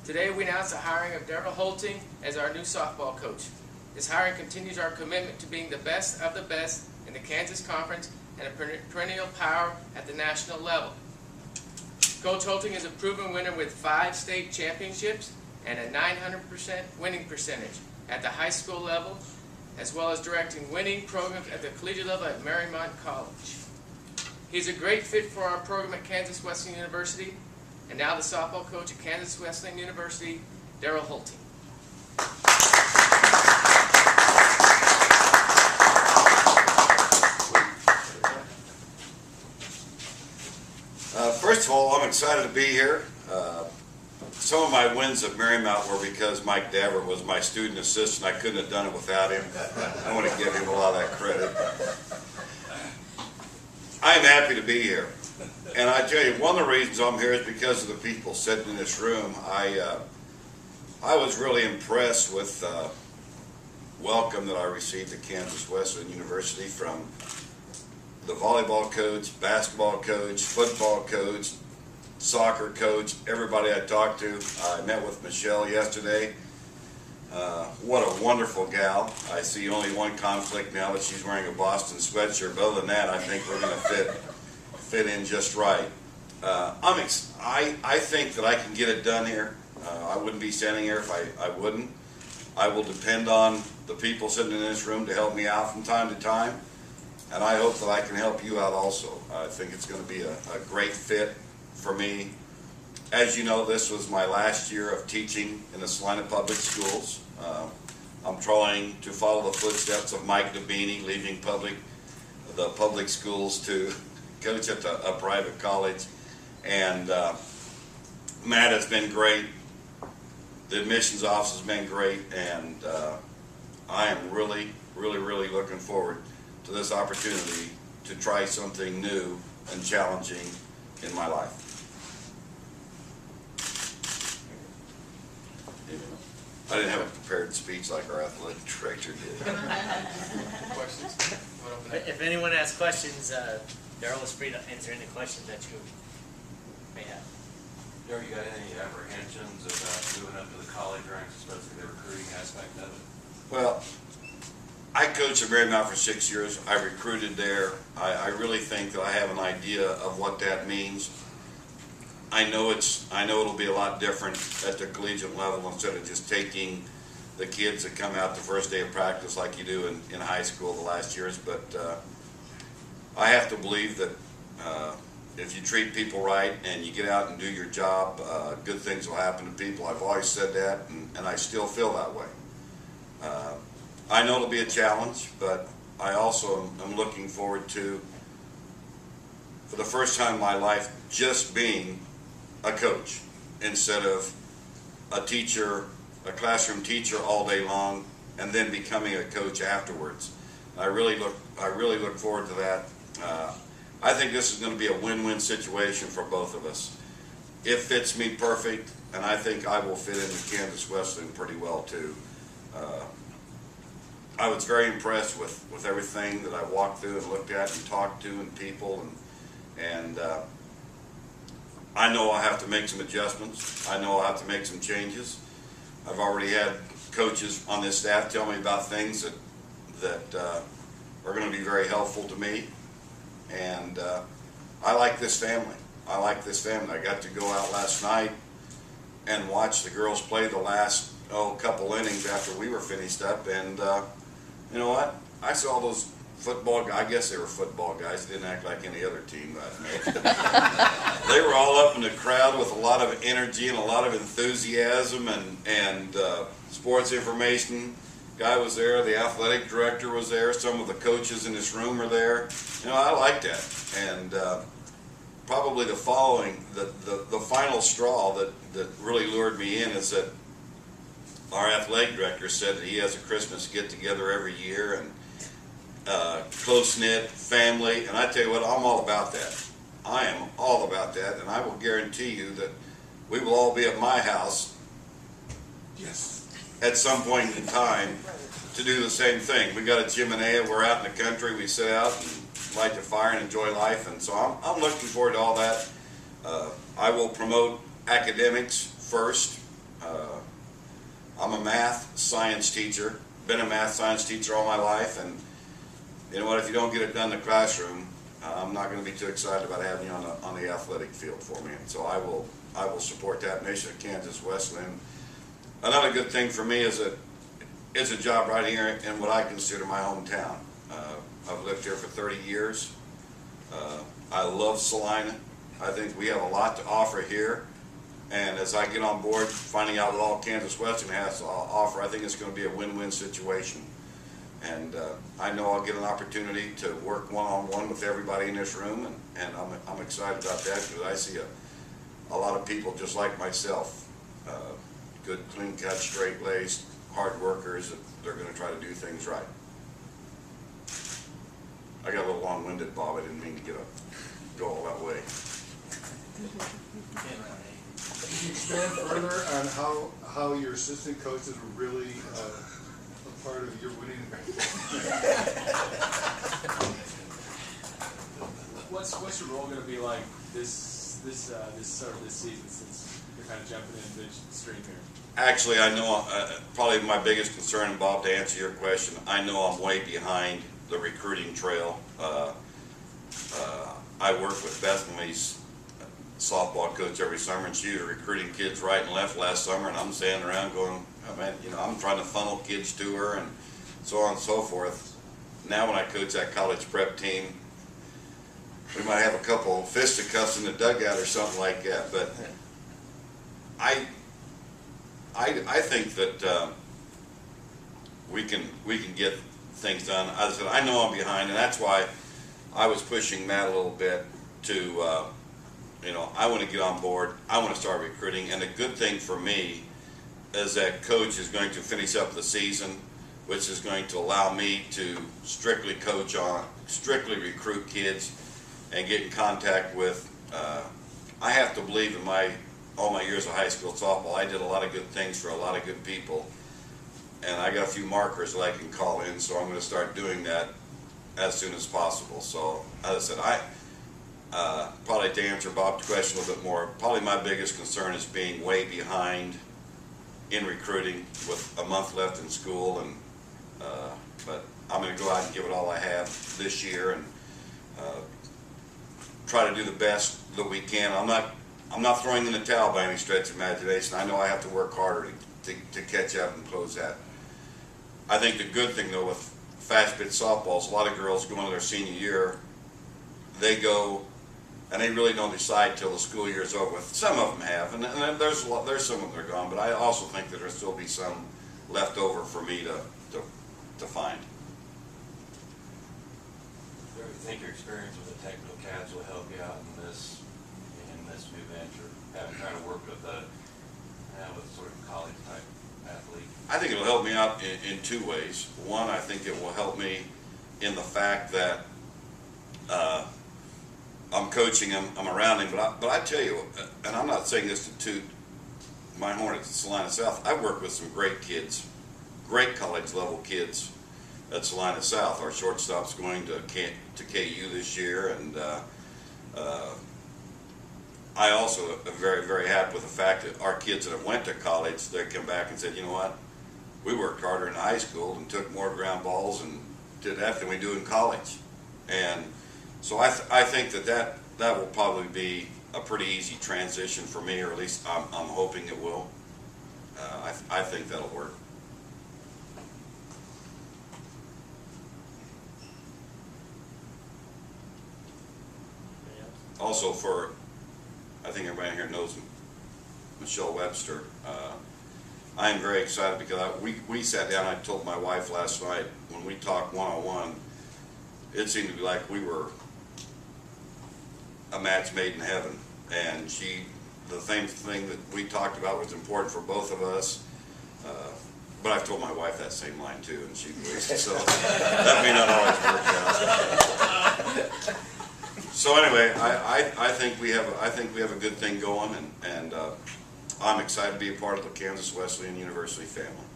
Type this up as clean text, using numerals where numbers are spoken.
Today we announce the hiring of Daryl Hoelting as our new softball coach. This hiring continues our commitment to being the best of the best in the Kansas Conference and a perennial power at the national level. Coach Hoelting is a proven winner with 5 state championships and a 900% winning percentage at the high school level, as well as directing winning programs at the collegiate level at Marymount College. He's a great fit for our program at Kansas Wesleyan University, and now the softball coach at Kansas Wesleyan University, Daryl Hoelting. First of all, I'm excited to be here. Some of my wins at Marymount were because Mike Davert was my student assistant. I couldn't have done it without him. I want to give him a lot of that credit. I'm happy to be here. And I tell you, one of the reasons I'm here is because of the people sitting in this room. I was really impressed with the welcome that I received at Kansas Wesleyan University from the volleyball coach, basketball coach, football coach, soccer coach, everybody I talked to. I met with Michelle yesterday. What a wonderful gal. I see only one conflict now, that she's wearing a Boston sweatshirt. But other than that, I think we're going to fit in just right. I think that I can get it done here. I wouldn't be standing here if I wouldn't. I will depend on the people sitting in this room to help me out from time to time, and I hope that I can help you out also. I think it's going to be a great fit for me. As you know, this was my last year of teaching in the Salina Public Schools. I'm trying to follow the footsteps of Mike DeBeanie, leaving the public schools to coach at a private college. And Matt has been great. The admissions office has been great, and I am really looking forward to this opportunity to try something new and challenging in my life. I didn't have a prepared speech like our athletic director did. Questions? If anyone has questions, Daryl is free to answer any questions that you may have. Daryl, you got any apprehensions about moving up to the college ranks, especially the recruiting aspect of it? Well, I coached at Marymount for 6 years. I recruited there. I really think that I have an idea of what that means. I know it'll be a lot different at the collegiate level, instead of just taking the kids that come out the first day of practice like you do in high school the last years. But I have to believe that if you treat people right and you get out and do your job, good things will happen to people. I've always said that, and I still feel that way. I know it'll be a challenge, but I also am looking forward to, for the first time in my life, just being a coach instead of a teacher, a classroom teacher all day long, and then becoming a coach afterwards. I really look forward to that. I think this is going to be a win-win situation for both of us. It fits me perfect, and I think I will fit into Kansas Wesleyan pretty well too. I was very impressed with everything that I walked through and looked at and talked to and people, and I know I have to make some adjustments. I know I have to make some changes. I've already had coaches on this staff tell me about things that are going to be very helpful to me, and I like this family. I like this family. I got to go out last night and watch the girls play the last couple innings after we were finished up, and you know what? I saw those football guys. I guess they were football guys. They didn't act like any other team last night. They were all up in the crowd with a lot of energy and a lot of enthusiasm, and sports information guy was there. The athletic director was there. Some of the coaches in this room are there. You know, I like that. And probably the final straw that really lured me in is that our athletic director said that he has a Christmas get-together every year, and close-knit family, and I tell you what, I'm all about that. I am all about that, and I will guarantee you that we will all be at my house at some point in time to do the same thing. We got a chimenea, we're out in the country, we sit out and light the fire and enjoy life, and so I'm looking forward to all that. I will promote academics first, I'm a math science teacher, been a math science teacher all my life, and you know what, if you don't get it done in the classroom, I'm not going to be too excited about having you on the athletic field for me. And so I will support that. Nation of Kansas Wesleyan. Another good thing for me is it's a job right here in what I consider my hometown. I've lived here for 30 years. I love Salina. I think we have a lot to offer here. And as I get on board, finding out what all Kansas Wesleyan has to offer, I think it's going to be a win-win situation. And I know I'll get an opportunity to work one-on-one with everybody in this room, and I'm excited about that because I see a lot of people just like myself, good, clean-cut, straight-laced, hard workers that they're going to try to do things right. I got a little long-winded, Bob. I didn't mean to go all that way. Can you expand further on how your assistant coaches were really a part of your winning? What's your role going to be like this start of this season, since you're kind of jumping in midstream here? Actually, I know probably my biggest concern, Bob, to answer your question, I know I'm way behind the recruiting trail. I work with Bethany's softball coach every summer, and she was recruiting kids right and left last summer, and I'm standing around going, oh, man, you know, I'm trying to funnel kids to her and so on and so forth. Now when I coach that college prep team, we might have a couple fisticuffs in the dugout or something like that, but I think that we can get things done. As I said, I know I'm behind, and that's why I was pushing Matt a little bit to, you know, I want to get on board. I want to start recruiting, and the good thing for me is that coach is going to finish up the season, which is going to allow me to strictly recruit kids and get in contact with. I have to believe in all my years of high school softball, I did a lot of good things for a lot of good people, and I got a few markers that I can call in, so I'm going to start doing that as soon as possible. So, as I said, probably to answer Bob's question a little bit more, probably my biggest concern is being way behind in recruiting with a month left in school, and but I'm going to go out and give it all I have this year and try to do the best that we can. I'm not throwing in the towel by any stretch of imagination. I know I have to work harder to catch up and close that. I think the good thing though with fast pitch softball is a lot of girls go into their senior year, they go and they really don't decide till the school year is over with. Some of them have, and there's some of them that are gone, but I also think that there'll still be some left over for me to find. Do you think your experience with the technical cats will help you out in this new venture, having kind of worked with with sort of college type athlete? I think it'll help me out in two ways. One, I think it will help me in the fact that I'm coaching him, I'm around him, but I tell you, and I'm not saying this to toot my horn at Salina South, I've worked with some great kids, great college level kids at Salina South. Our shortstop's going to KU this year, and I also am very, very happy with the fact that our kids that have went to college, they come back and said, you know what, we worked harder in high school and took more ground balls and did that than we do in college. And so I think that will probably be a pretty easy transition for me, or at least I'm hoping it will. I think that'll work. Also I think everybody here knows Michelle Webster. I am very excited because we sat down, I told my wife last night, when we talked one-on-one, it seemed to be like we were a match made in heaven. And the same thing that we talked about was important for both of us. But I've told my wife that same line too, and she believes it, so that may not always work out. So anyway, I think we have a good thing going, and I'm excited to be a part of the Kansas Wesleyan University family.